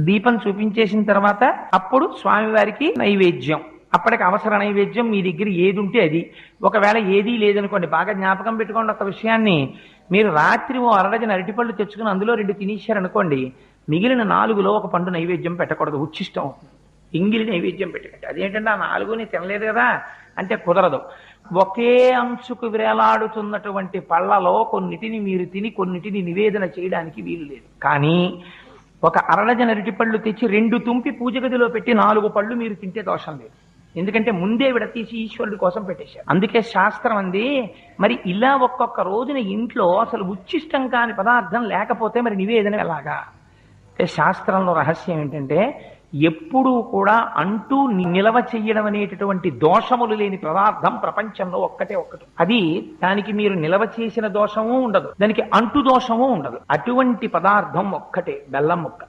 దీపం చూపించేసిన తర్వాత అప్పుడు స్వామివారికి నైవేద్యం. అప్పటికి అవసర నైవేద్యం మీ దగ్గర ఏది ఉంటే అది. ఒకవేళ ఏదీ లేదనుకోండి, బాగా జ్ఞాపకం పెట్టుకోండి ఒక విషయాన్ని. మీరు రాత్రి ఓ అరడజన అరటిపళ్ళు తెచ్చుకుని అందులో 2 తినేశారనుకోండి, మిగిలిన 4లో ఒక పండు నైవేద్యం పెట్టకూడదు, ఉచ్చిష్టం అవుతుంది. ఎంగిలి నైవేద్యం పెట్టకండి. అదేంటంటే ఆ 4ని తినలేదు కదా అంటే కుదరదు. ఒకే అంచుకు వేలాడుతున్నటువంటి పళ్ళలో కొన్నిటిని మీరు తిని కొన్నిటిని నివేదన చేయడానికి వీలు లేదు. కానీ ఒక అరడజన అరటిపళ్ళు తెచ్చి 2 తుంపి పూజ గదిలో పెట్టి 4 పళ్ళు మీరు తింటే దోషం లేదు. ఎందుకంటే ముందే విడతీసి ఈశ్వరుడి కోసం పెట్టేశారు. అందుకే శాస్త్రం అంది, మరి ఇలా ఒక్కొక్క రోజున ఇంట్లో అసలు ఉచ్చిష్టం కాని పదార్థం లేకపోతే మరి నివేదన ఎలాగా అంటే, శాస్త్రంలో రహస్యం ఏంటంటే ఎప్పుడూ కూడా అంటూ నిలవ చెయ్యడం అనేటటువంటి దోషములు లేని పదార్థం ప్రపంచంలో ఒక్కటే ఒక్కటి. అది దానికి మీరు నిలవ చేసిన దోషము ఉండదు, దానికి అంటు దోషము ఉండదు. అటువంటి పదార్థం ఒక్కటే బెల్లం ముక్క.